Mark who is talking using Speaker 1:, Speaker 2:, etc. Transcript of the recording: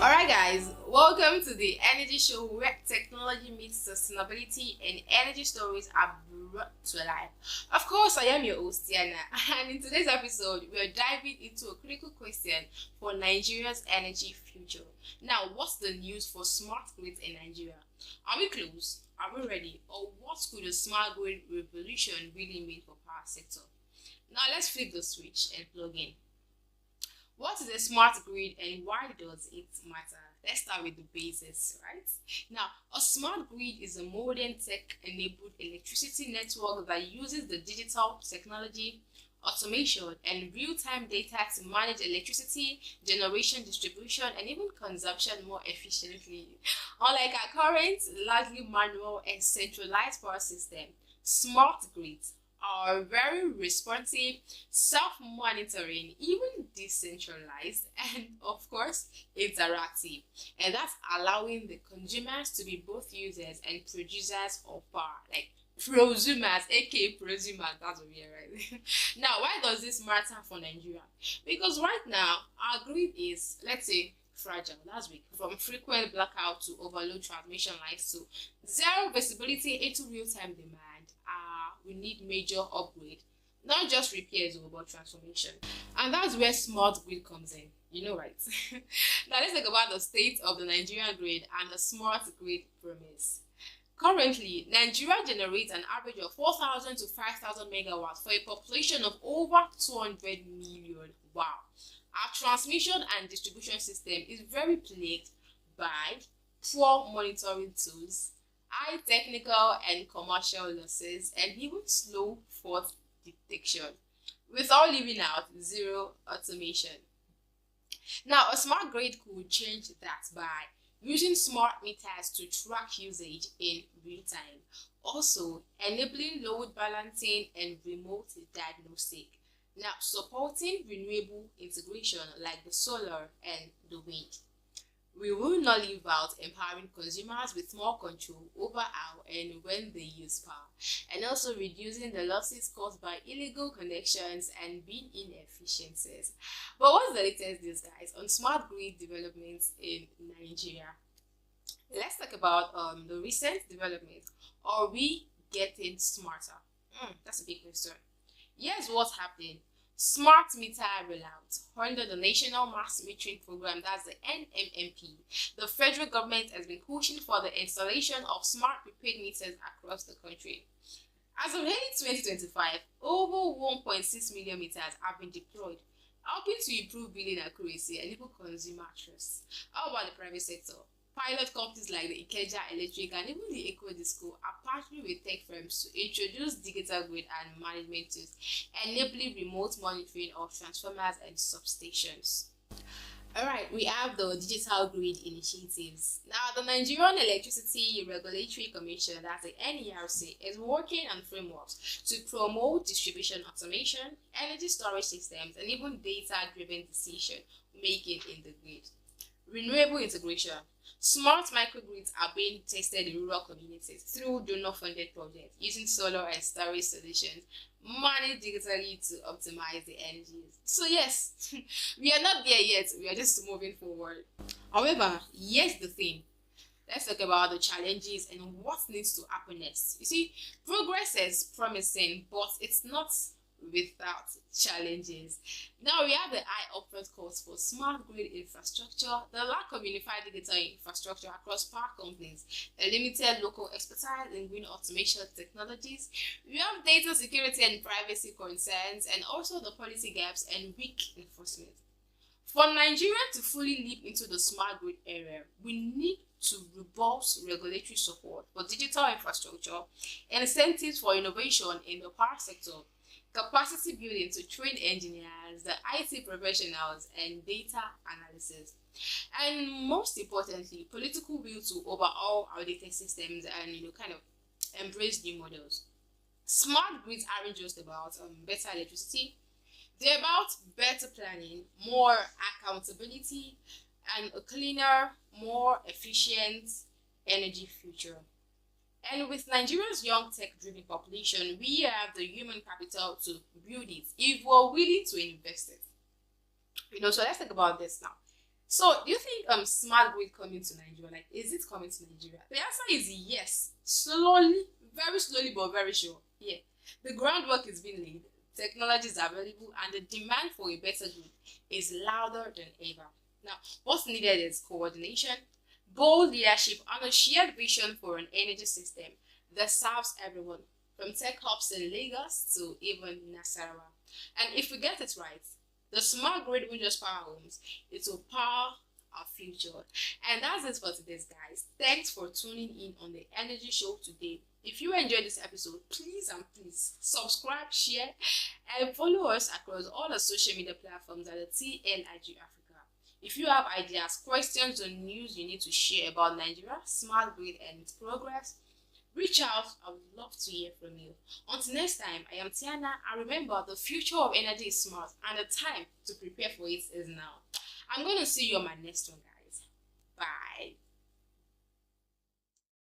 Speaker 1: Alright guys, welcome to the Energy Show where technology meets sustainability and energy stories are brought to life. Of course, I am your host, Tiana, and in today's episode, we are diving into a critical question for Nigeria's energy future. Now, what's the news for smart grids in Nigeria? Are we close? Are we ready? Or what could a smart grid revolution really mean for power sector? Now, let's flip the switch and plug in. What is a smart grid and why does it matter? Let's start with the basics, right? Now, a smart grid is a modern tech-enabled electricity network that uses the digital technology, automation, and real-time data to manage electricity, generation, distribution, and even consumption more efficiently. Unlike our current, largely manual and centralized power system, smart grids are very responsive, self-monitoring, even decentralized, and of course interactive. And that's allowing the consumers to be both users and producers of power, like prosumers, aka prosumers. That's what we are, right? Now, why does this matter for Nigeria? Because right now our grid is, let's say, fragile. That's weak. From frequent blackout to overload transmission lines to zero visibility into real-time demand. We need major upgrade, not just repairs but transformation. And that's where smart grid comes in. You know, right? Now let's talk about the state of the Nigerian grid and the smart grid promise. Currently, Nigeria generates an average of 4,000 to 5,000 megawatts for a population of over 200 million. Wow. Our transmission and distribution system is very plagued by poor monitoring tools, high technical and commercial losses, and even slow fault detection, without leaving out zero automation. Now, a smart grid could change that by using smart meters to track usage in real time, also enabling load balancing and remote diagnostic. Now, supporting renewable integration like the solar and the wind. We will not leave out empowering consumers with more control over how and when they use power, and also reducing the losses caused by illegal connections and being inefficiencies. But what's the latest news, guys, on smart grid developments in Nigeria? Let's talk about the recent development. Are we getting smarter? That's a big question. Here's what's happening. Smart meter rollout under the National Mass Metering Program, that's the NMMP. The federal government has been pushing for the installation of smart prepaid meters across the country. As of early 2025, over 1.6 million meters have been deployed, helping to improve billing accuracy and even consumer trust. How about the private sector? Pilot companies like the Ikeja Electric and even the Eco Disco are partnering with tech firms to introduce digital grid and management tools, enabling remote monitoring of transformers and substations. Alright, we have the digital grid initiatives. Now, the Nigerian Electricity Regulatory Commission, that's the NERC, is working on frameworks to promote distribution automation, energy storage systems, and even data-driven decision making in the grid. Renewable integration. Smart microgrids are being tested in rural communities through donor-funded projects using solar and storage solutions managed digitally to optimize the energy use. So yes, we are not there yet. We are just moving forward. However, here's the thing. Let's talk about the challenges and what needs to happen next. You see, progress is promising, but it's not without challenges. Now we have the high upfront costs for smart grid infrastructure, the lack of unified digital infrastructure across power companies, the limited local expertise in green automation technologies. We have data security and privacy concerns, and also the policy gaps and weak enforcement. For Nigeria to fully leap into the smart grid era, we need to robust regulatory support for digital infrastructure, incentives for innovation in the power sector, capacity building to train engineers, the IT professionals, and data analysis. And most importantly, political will to overhaul our data systems and kind of embrace new models. Smart grids aren't just about better electricity; they're about better planning, more accountability, and a cleaner, more efficient energy future. And with Nigeria's young tech-driven population, we have the human capital to build it if we're willing to invest it. So let's talk about this now. So, do you think smart grid coming to Nigeria? Like, is it coming to Nigeria? The answer is yes. Slowly, very slowly, but very sure. Yeah, the groundwork is being laid. Technology is available, and the demand for a better grid is louder than ever. Now, what's needed is coordination, bold leadership, and a shared vision for an energy system that serves everyone, from tech hubs in Lagos to even Nasarawa. And if we get it right, the smart grid won't just power homes, it will power our future. And that's it for today's guys. Thanks for tuning in on the Energy Show today. If you enjoyed this episode, please and please subscribe, share, and follow us across all the social media platforms at the TLIG Africa. If you have ideas, questions, or news you need to share about Nigeria, smart grid, and its progress, reach out. I would love to hear from you. Until next time, I am Tiana, and remember, the future of energy is smart, and the time to prepare for it is now. I'm going to see you on my next one, guys.